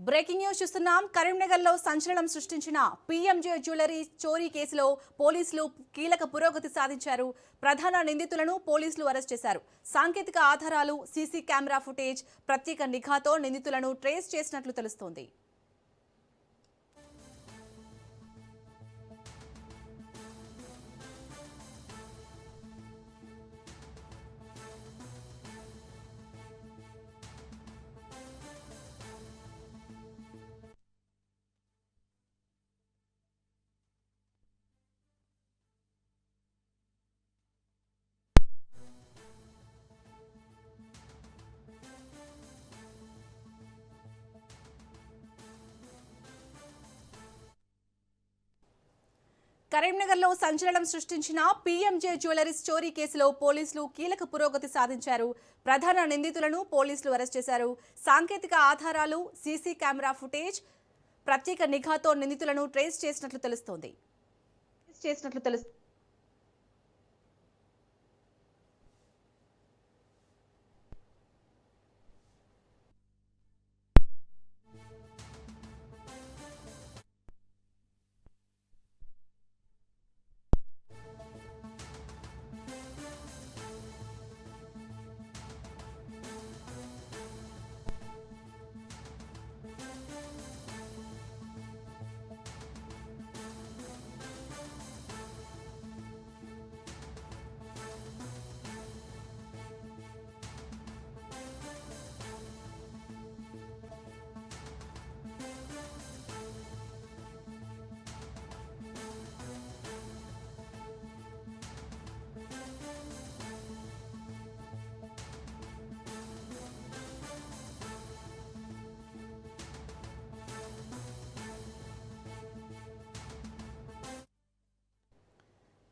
Breaking news చూస్తున్నాం. కరీంనగర్ లో సంచలనం సృష్టించిన పీఎంజే జ్యువెలరీ చోరీ కేసులో పోలీసులు కీలక పురోగతి సాధించారు. ప్రధాన నిందితులను పోలీసులు అరెస్ట్ చేశారు. సాంకేతిక ఆధారాలు, సీసీ కెమెరా ఫుటేజ్, ప్రత్యేక నిఘాతో నిందితులను ట్రేస్ చేసినట్లు తెలుస్తోంది. కరీంనగర్లో సంచలనం సృష్టించిన పీఎంజే జ్యువెలరీస్ చోరీ కేసులో పోలీసులు కీలక పురోగతి సాధించారు. ప్రధాన నిందితులను పోలీసులు అరెస్ట్ చేశారు. సాంకేతిక ఆధారాలు, సీసీ కెమెరా ఫుటేజ్, ప్రత్యేక నిఘాతో నిందితులను ట్రేస్ చేసినట్లు తెలుస్తోంది.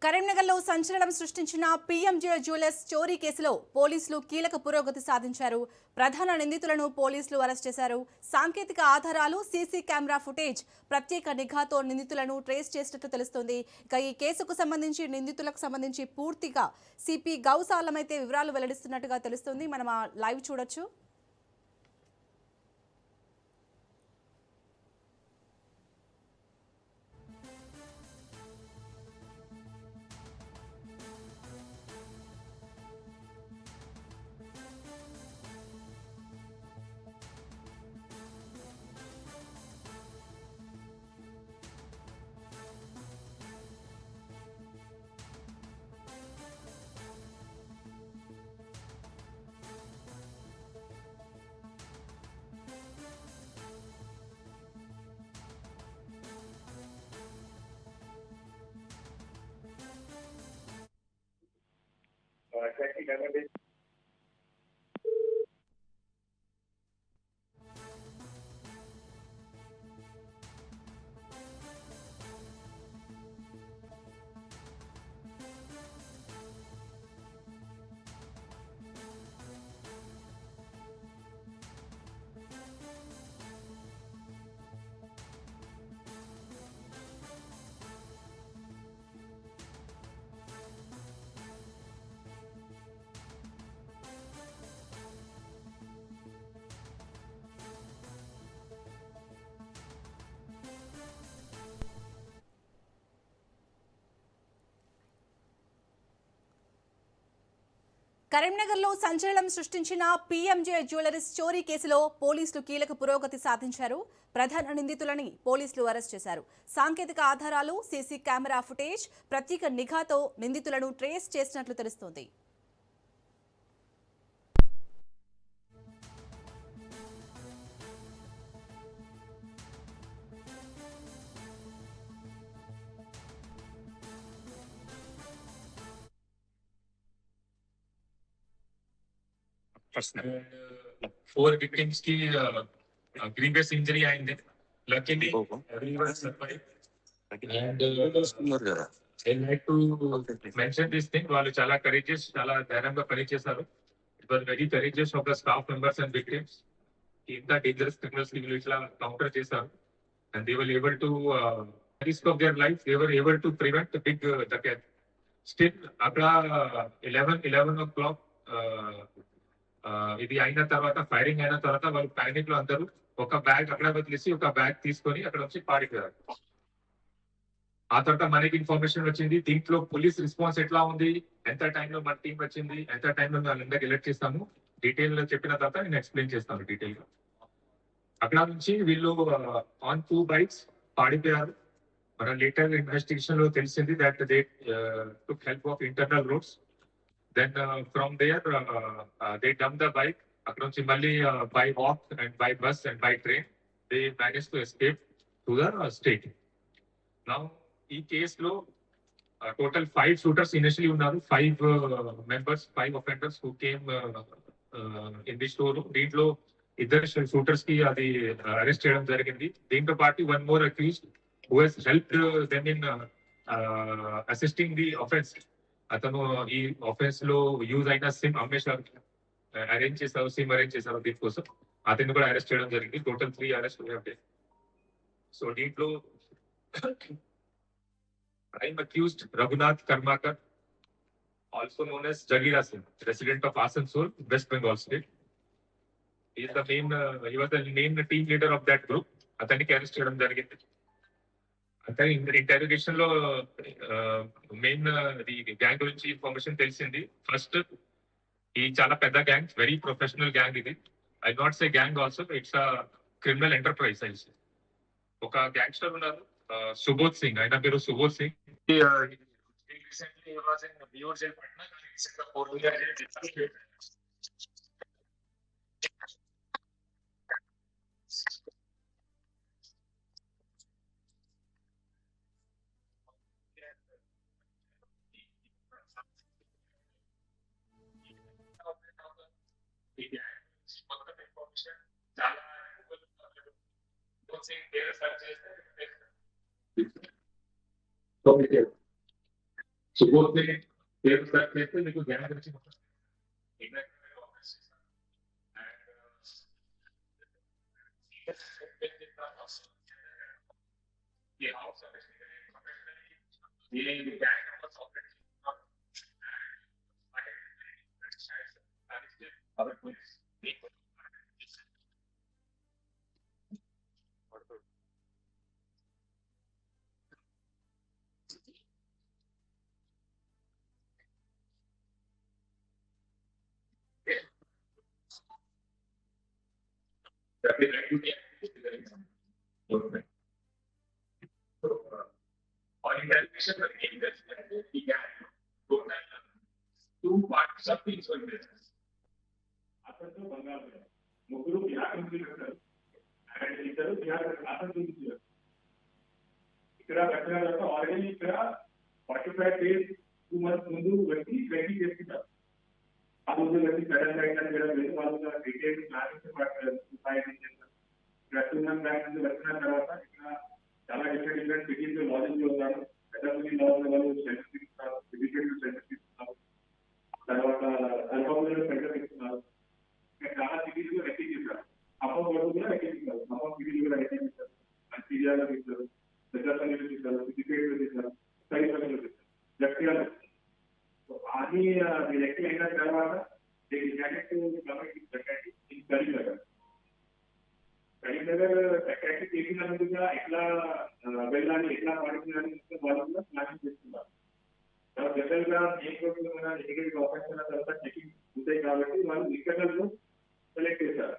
కరీంనగర్లో సంచలనం సృష్టించిన పీఎంజే జ్యువెలర్స్ చోరీ కేసులో పోలీసులు కీలక పురోగతి సాధించారు. ప్రధాన నిందితులను పోలీసులు అరెస్ట్ చేశారు. సాంకేతిక ఆధారాలు, సీసీ కెమెరా ఫుటేజ్, ప్రత్యేక నిఘాతో నిందితులను ట్రేస్ చేసినట్లు తెలుస్తోంది. ఇక ఈ కేసుకు సంబంధించి నిందితులకు సంబంధించి పూర్తిగా సిపి గౌసాలం అయితే వివరాలు వెల్లడిస్తున్నట్టుగా తెలుస్తోంది. మనం ఆ లైవ్ చూడొచ్చు. కరీంనగర్లో సంచలనం సృష్టించిన పీఎంజే జ్యువెలరీస్ చోరీ కేసులో పోలీసులు కీలక పురోగతి సాధించారు. ప్రధాన నిందితులని పోలీసులు అరెస్ట్ చేశారు. సాంకేతిక ఆధారాలు, సీసీ కెమెరా ఫుటేజ్, ప్రత్యేక నిఘాతో నిందితులను ట్రేస్ చేసినట్లు తెలుస్తోంది. Four victims की grievous injury आएंगे. Luckily, everyone survived. And I'd like to mention this thing. వాళ్ళు చాలా courageous, చాలా ధైర్యంగా పనిచేశారు. It was very courageous of the staff members and victims. ఇంత dangerous criminals ని వీళ్ళు ఇట్లా కౌంటర్ చేశారు. And they were able to risk of their life. They were able to prevent the big dacoit. Still, అక్కడ 11 o'clock ఇది అయిన తర్వాత, firing అయిన తర్వాత వాళ్ళు ప్యానిక్ లో అందరూ ఒక బ్యాగ్ అక్కడ వదిలేసి ఒక బ్యాగ్ తీసుకొని అక్కడ వచ్చి పారిపోయారు. ఆ తర్వాత మనకి ఇన్ఫర్మేషన్ వచ్చింది, దీంట్లో పోలీస్ రెస్పాన్స్ ఎట్లా ఉంది, ఎంత టైంలో మన టీం వచ్చింది, ఎంత టైంలో వాళ్ళందరికి ఎలర్ట్ చేస్తాము, డీటెయిల్ చెప్పిన తర్వాత నేను ఎక్స్ప్లెయిన్ చేస్తాను డీటెయిల్ గా. అక్కడ నుంచి వీళ్ళు ఆన్ 2 బైక్స్ పాడిపోయారు. మన లేటర్ ఇన్వెస్టిగేషన్ లో తెలిసింది that they took help of internal routes. Then from there they dumped the bike. అక్కడ నుంచి మళ్ళీ by walk and by bus and by train they manage to escape to the state. Now ఈ కేసులో total 5 shooters initially ఉన్నారు. 5 members, 5 offenders who came in the store. దీంట్లో ఇద్దరు shooters కి అది అరెస్ట్ చేయడం జరిగింది. దీంతో పాటు 1 more accused who has helped them in assisting the offence. అతను ఈ ఆఫెన్స్ లో యూజ్ అయిన సిమ్ అమ్మేశారు, అరేంజ్ చేశారు, సిమ్ అరేంజ్ చేశారు దీనికోసం. అతన్ని కూడా అరెస్ట్ చేయడం జరిగింది. Total 3 arrest. సో దీంట్లో I'm accused Raghunath Karmakar, also known as Jagira Singh, resident of Asansol, West Bengal State. He is the he was the main team leader of that group. అతనికి arrest చేయడం జరిగింది. అతని ఇంటెరోగేషన్ లో main gang గురించి information తెలిసింది. First, ఈ చాలా పెద్ద గ్యాంగ్, వెరీ ప్రొఫెషనల్ గ్యాంగ్ ఇది. I not say gang also, it's a criminal enterprise. ఒక గ్యాంగ్స్టర్ ఉన్నారు, సుబోధ్ సింగ్, ఆయన పేరు Subodh Singh. Recently he was in Biur jail, Patna, and he's in the 4-wheeler jail. Subodh ని పేరు సెలెక్ట్ చేస్తే మీకు గ్యాంగ్ గురించి మొత్తం two parts of the business. అతను బంగారు ముగ్గురు బిహార్ నుంచి వచ్చారు అండ్ ఇద్దరు బిహార్ అతను నుంచి ఇక్కడ కట్టిన తర్వాత ఆల్రెడీ ఇక్కడ 45 days 2 months ముందు వచ్చి ట్రైనింగ్ చేసుకుంటారు. ఆ ముందు వచ్చి సడన్ గా ఇక్కడ వేరే వాళ్ళ డీటెయిల్స్ ప్లానింగ్ చేస్తారు. ఇక్కడ 2 months బ్యాక్ నుంచి వచ్చిన తర్వాత ఇక్కడ చాలా డిఫరెంట్ సిటీస్ లో లాజింగ్ లో ఉన్నారు. పెద్దపల్లి లాజింగ్ వాళ్ళు సెంటర్ ఇస్తున్నారు, ఎడ్యుకేషన్ సెంటర్ ఇస్తున్నారు, తర్వాత అల్పంలో సెంటర్ ఇస్తున్నారు. చాలా సిటీస్ లో రెక్కి చేశారు. అప్పటి వరకు కూడా రెక్కి చేశారు. అప్పటి సిటీలు కూడా రెక్కి చేశారు. మంచిర్యాలలో చేశారు, పెద్దపల్లిలో చేశారు, సిద్దిపేటలో చేశారు, సైపల్లిలో చేశారు, జగ్త్యాలలో. అది రెక్కి అయిన తర్వాత కరీంనగర్ సెక్రటరీ చేసినందుగా ఎట్లా వెళ్ళాలి, ఎట్లా పడుతుందని వాళ్ళు కూడా ప్లానింగ్ చేస్తున్నారు. జనరల్ గా ఎడ్యుకేటెడ్ ఆఫీసర్ తర్వాత చెకింగ్ ఉంటాయి కాబట్టి వాళ్ళు ఇంటర్నల్ రూట్ సెలెక్ట్ చేశారు.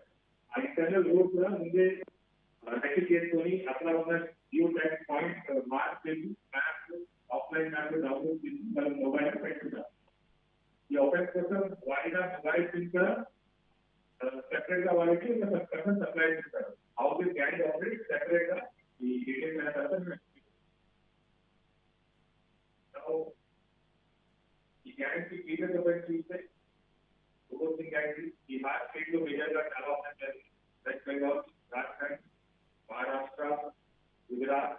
ఆ ఇంటర్నల్ రూట్ కూడా ముందే రెక్కి చేసుకొని అట్లా ఉన్న న్యూ టైప్ పాయింట్ మార్క్ చేసి మ్యాప్, ఆఫ్లైన్ మ్యాప్ డౌన్లోడ్ చేసి వాళ్ళ మొబైల్ పెట్టుకుంటారు. ఈ ఆఫెన్స్ కోసం వాయిదా మొబైల్స్ ఇంకా సెపరేట్ గా వాళ్ళకి సప్లై చేస్తారు. How the gang operate separate గా ఈ డీటెయిల్స్ అయిన తర్వాత ఈ గ్యాంగ్ కి కీలక పని చూస్తే గ్యాంగ్ ఈ మార్కెట్ లో మేజర్ గా చాలా ఉన్నాయి. వెస్ట్ బెంగాల్, రాజస్థాన్, మహారాష్ట్ర, గుజరాత్,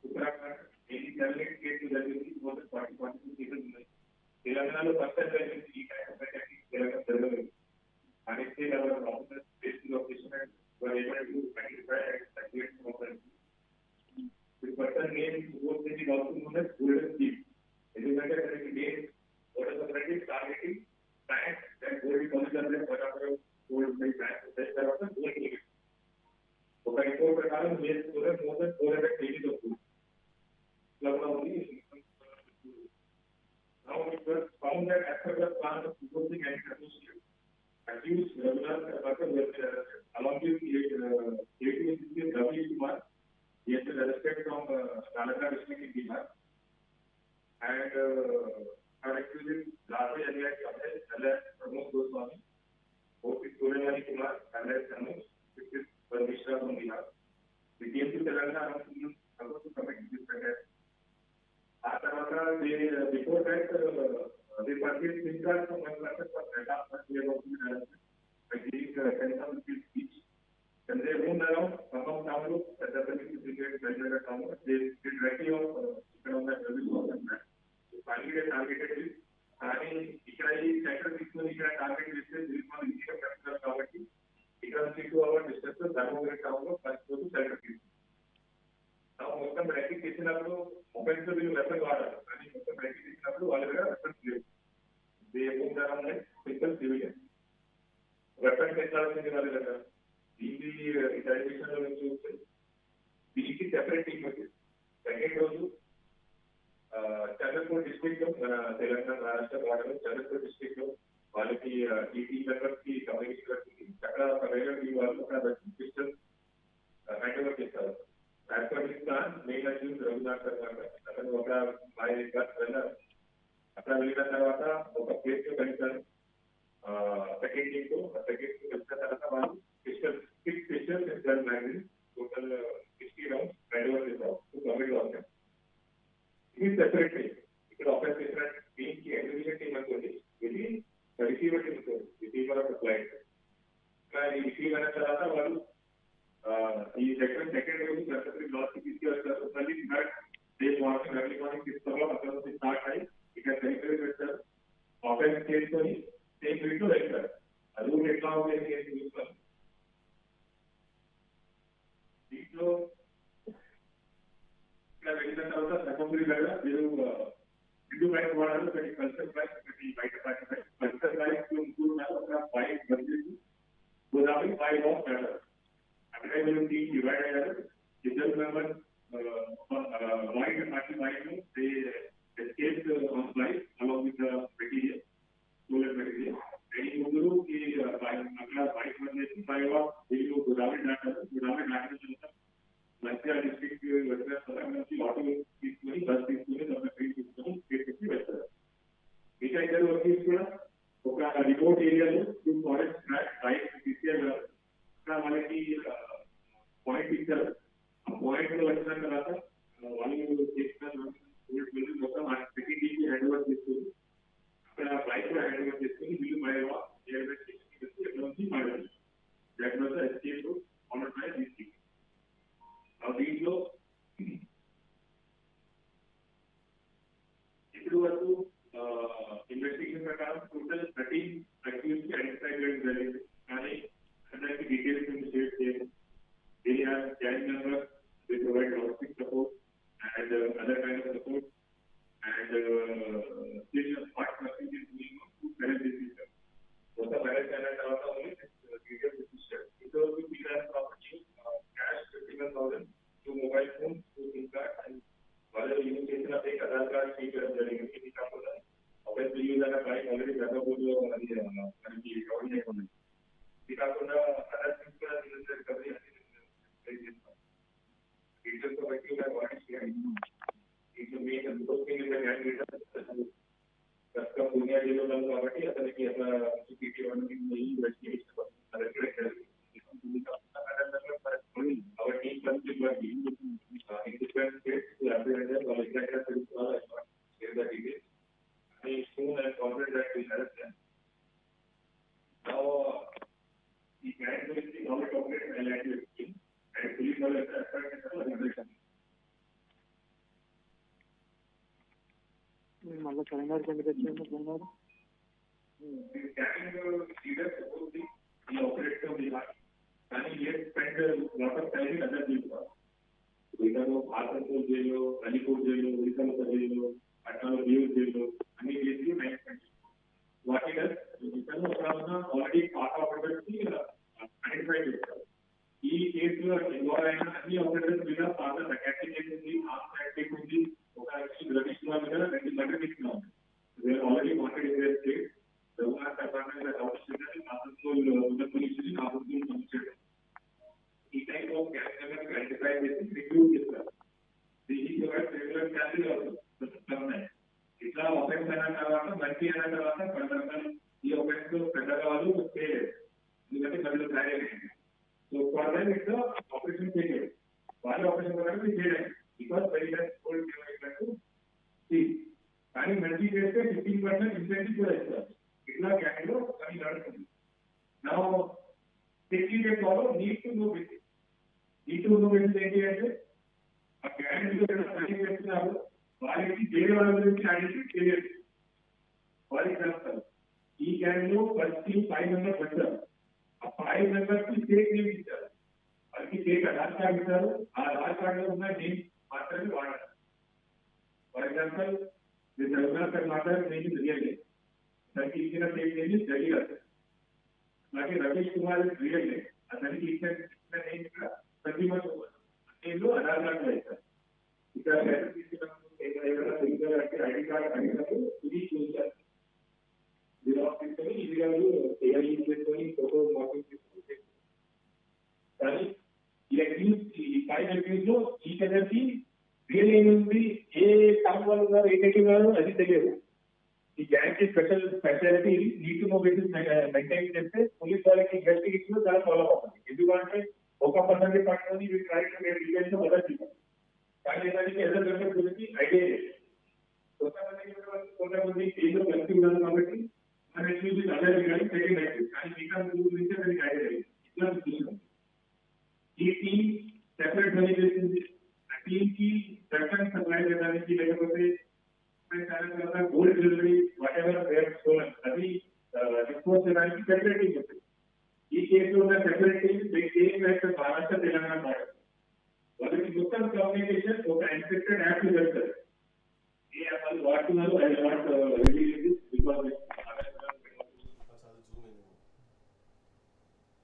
ఉత్తరాఖండ్, ఈ 7 స్టేట్లు జరిగింది. 40 కేసులు ఉన్నాయి. తెలంగాణలో ఫస్ట్ జరిగింది ఈ తెలంగాణ జరగలేదు. అనేక ఎందుకంటే టార్గెటింగ్ బ్యాంక్ గోల్డ్ తర్వాత ఒక రిపోర్ట్ ప్రకారం more than 400 kgs of food ఇట్లా కూడా ఉంది. Now it was found that as per the plan of proposing and associate, accused Raghunath Karkar was arrested. Along with ATSC Ravi Kumar, he has been arrested from Nalanda district in Bihar. And our accused Ravi alias Kamlesh alias Pramod Goswami, both is Suryanani Kumar alias Anuj, which is Mishra from Bihar. We came to Telangana to commit this offence. Before that, they purchased SIM card from one person for data, but we have also been arrested by giving 10,000 rupees each. And they roamed around Assam town, they did writing of on that service of that man. So finally they targeted this. And ఇక్కడ ఈ centre తీసుకుని ఇక్కడ target చేస్తే దీనివల్ల ఈజీగా correct కాబట్టి ఇక్కడ నుంచి 2 hours డిస్టెన్స్ లో ధర్మవరం టౌన్ లో ఫస్ట్ రోజు సెంటర్ తీసుకుంది. మొత్తం రైటింగ్ చేసినప్పుడు మొబైల్స్ వీళ్ళు వెపన్ వాడారు కానీ మొత్తం రైటింగ్ చేసినప్పుడు వాళ్ళ దగ్గర వెపన్స్ లేవు. సింపుల్ సివిలియన్ వెపన్స్ ఎట్లా వచ్చింది వాళ్ళ దగ్గర. దీన్ని రిజర్వేషన్ లో చూస్తే దీనికి సెపరేట్ టీమ్ వచ్చింది. సెకండ్ రోజు చంద్రపూర్ డిస్ట్రిక్ట్ లో మన తెలంగాణ రాష్ట్ర బార్డర్ చంద్రపూర్ డిస్ట్రిక్ట్ లో వాళ్ళకి ఈ టీం మెంబర్స్ కి కమ్యూనికేషన్ వచ్చింది. అక్కడ ఒక రైల్వే టీం వాళ్ళు అక్కడ పిస్టల్ హ్యాండ్ ఓవర్ చేస్తారు. ఆఫ్ఘనిస్తాన్ మెయిన్ అడ్యూస్ రఘునాథ్ కర్కర్ అతను ఒక వెళ్ళారు. అక్కడ వెళ్ళిన తర్వాత ఒక ప్లేస్ లో కలిసారు సెకండ్ టీమ్ తో. సెకండ్ టీం వచ్చిన తర్వాత వాళ్ళు పిస్టల్ 6 పిస్టల్స్ ఇస్తారు magazine total 60 rounds hand over చేశారు. కమిటీ అవుతాయి. ఇది సెపరేట్ టీం. ఇక్కడ ఆఫెన్స్ చేసిన టీం కి ఎగ్జిక్యూటివ్ టీం అనుకోండి, ఇది రిసీవర్ టీం ఉంటుంది. Receiver of client. ఈ రిసీవ్ అయిన తర్వాత వాళ్ళు ఈ సెకండ్ రోజు గణపతి లాస్ కి తీసుకెళ్తారు. మళ్ళీ డే మార్నింగ్ ఎర్లీ మార్నింగ్ తీసుకోవాలి. అక్కడ నుంచి స్టార్ట్ అయ్యి ఇక్కడ సెలబ్రేట్ పెడతారు. ఆఫెన్స్ చేసుకొని సేమ్ వీక్ లో వెళ్తారు. అది కూడా ఎట్లా ఉంటుంది చూస్తాం. దీంట్లో ఇక్కడ వెళ్ళిన తర్వాత సెకండరీ దగ్గర మీరు 2 బయట వాడారు. ఒకటి కల్చర్ బ్యాగ్, ఒకటి బయట బ్యాగ్. కల్చర్ బ్యాగ్ ఒక 5 బడ్జెట్ గోదావరి 5 ఆఫ్ బ్యాటర్. అక్కడ మీరు టీం డివైడ్ అయ్యారు. ఇద్దరు members wide party wide they escaped on flight along with the material, stolen material. ఈ ముగ్గురు అక్కడ బైక్ వచ్చేసి 5 ఆఫ్ వీళ్ళు గోదావరి దాటారు. గోదావరి దాటిన తర్వాత మంచిర్యాల డిస్ట్రిక్ట్ వచ్చిన తర్వాత నుంచి ఆటో తీసుకుని బస్ తీసుకుని ట్రైన్ తీసుకుని స్టేట్ వెళ్తారు. మిగతా ఇద్దరు వర్కర్స్ కూడా ఒక రిమోట్ ఏరియాలో 2 ఫారెస్ట్ ట్రాక్ బైక్ తీసుకెళ్ళారు. అక్కడ వాళ్ళకి పాయింట్ ఇచ్చారు. ఆ పాయింట్ లో వచ్చిన తర్వాత వాళ్ళు చేసిన మొత్తం సెకండ్ టీమ్ హ్యాండ్ ఓవర్ చేసుకుని అక్కడ బైక్ లో హ్యాండ్ ఓవర్ చేసుకుని వీళ్ళు మైవా రైల్వే స్టేషన్ కి వచ్చి ఎక్కడ నుంచి మాట్లాడారు. That was the escape on by district. దీంట్లో ఇప్పుడు వరకు ఇన్వెస్టిగేషన్ ప్రకారం టోటల్ 13 అక్యూజ్డ్ ఐడెంటిఫై చేయడం జరిగింది. కానీ అందరికి డీటెయిల్స్ షేర్ చేయాలి. They are gang members, they provide logistic support and other kind of support, and this is what person is doing to manage this system. So the marriage and also only details register. It also be as property, cash 51,000, 2 mobile phones, 2 SIM cards, and whatever you చేసిన एक आधार card feed చేయడం జరిగింది. ఇది కాకుండా obviously use అయిన bike already గతంలో అది మనకి కవర్ చేయకుండా ఇది కాకుండా అదర్ థింగ్స్ కూడా recovery details of active and what is here. It will make a looking in the candidate. That's the Punya Jilo Lavati, Athaniki, CPT, and the investigation. Our team comes to work in different states to apprehend or exactly share the details. I soon and confident that we have them. Now, the candidate is the government operating and language scheme. And police are at మళ్ళీ తెలంగాణ కిందకి వచ్చారు. కానీ ఒరిస్సాలో Asansol jail, Alipore jail, ఒరిస్సాలో jail, పట్నాలో news jail అన్ని చేసి వాటి already పాత ఐడెంటిఫై చేస్తారు. ఈ కేసులో అన్ని ఆపరేటర్స్ మీద ఫాదర్ అకాడమిక్ ఉంది, ఆఫ్టాక్టిక్ ఉంది, ఒక రమేష్ కుమార్ మీద 2 మర్డర్ ఇస్తున్నాం. Already wanted in this state. Raghunath Sarvananda రావుని కాన్స్టేబుల్ ఉన్న పోలీసుని కాన్స్టేబుల్ పంపించాడు. ఈ టైప్ ఆఫ్ క్యారెక్టర్ ఐడెంటిఫై చేసి రిక్రూట్ చేస్తారు. దీనికి రెగ్యులర్ క్యారెక్టర్ అవుతుంది. ఇట్లా ఆఫెన్స్ అయిన తర్వాత మంచి అయిన తర్వాత కొంతమంది ఈ ఆఫెన్స్ పెద్దగా వాళ్ళు చేయలేదు, ఎందుకంటే మధ్యలో తయారైంది. సో ఫర్దర్ ఇట్లా ఆపరేషన్ చేయలేదు, వాళ్ళు ఆపరేషన్ వరకు చేయలేదు. బికాస్ వెరీ కానీ మంచి చేస్తే 15% ఇన్సెంటివ్ కూడా ఇస్తారు. ఇట్లా గ్యాంగ్ లో పని నడుస్తుంది. నా technical follow need to know basic. Need to know basic ఏంటి అంటే ఆ గ్యాంగ్ పని చేస్తున్నారు, వారికి వేరే వాళ్ళ గురించి ఐడెంటిఫై తెలియదు, వారికి చేస్తారు. ఈ గ్యాంగ్ లో ఫస్ట్ 5 మెంబర్స్ వచ్చారు. ఆ 5 మెంబర్స్ కి ఫేక్ నేమ్ ఇచ్చారు, వాళ్ళకి ఫేక్ ఆధార్ కార్డు ఇచ్చారు. ఆ ఆధార్ కార్డు లో ఉన్న నేమ్ మాత్రమే వాడారు. ఫర్ ఎగ్జాంపుల్ మాత్రం నేను రియల్ దానికి ఇచ్చిన ఫేక్ నేమ్ జరిగారు. అలాగే రమేష్ కుమార్ రియల్ నేమ్, అతనికి ఇచ్చిన నేమ్ ఇక్కడ ప్రతిమత్ నేమ్లో ఆధార్ కార్డు ఇస్తారు. ఇక్కడ ఐడి కార్డు అడిగినప్పుడు ఇది చూసారు, జిరాక్స్ తీసుకొని ఇది కాదు ఏఐ చేసుకొని ఫోటో మార్కింగ్ చేసుకుంటే. కానీ ఈ 5 అక్యూజ్ లో ఈ కలర్కి రియల్ నేమ్ ఉంది, ఏ టౌన్ వాళ్ళు ఉన్నారు, ఏ నెగిటివ్ ఉన్నారు అది తెలియదు. ఈ గ్యాంగ్ కి speciality need to know basis maintain చేస్తే పోలీస్ వాళ్ళకి ఇన్వెస్టిగేషన్ చాలా ఫాలో అవుతుంది. ఎందుకంటే ఒక పర్సెంట్ పట్టుకొని ట్రై టు గెట్ డీటెయిల్స్ మొదలు కానీ దానికి ఎదురు గురించి ఐడియా లేదు. కొంతమంది కేసులో కలిసి ఉన్నారు కాబట్టి మన చూసి అదే కానీ సెకండ్ అయితే కానీ మిగతా గురించి దానికి ఐడియా లేదు. ఇట్లా చూస్తున్నాం. ఈ టీమ్ సెపరేట్ మనీ చేసింది. ఆ టీమ్ కి సెకండ్ సప్లై చేయడానికి లేకపోతే gold jewellery whatever were stolen అది ఎక్స్పోజ్ చేయడానికి సెపరేట్ టీమ్ ఉంటుంది. ఈ కేసులో ఉన్న separate team Maharashtra Telangana border వాళ్ళకి మొత్తం కమ్యూనికేషన్ ఒక ఎన్క్రిప్టెడ్ యాప్ లో జరుగుతుంది. ఏ అసలు వాడుతున్నారు అది వాట్ బికాస్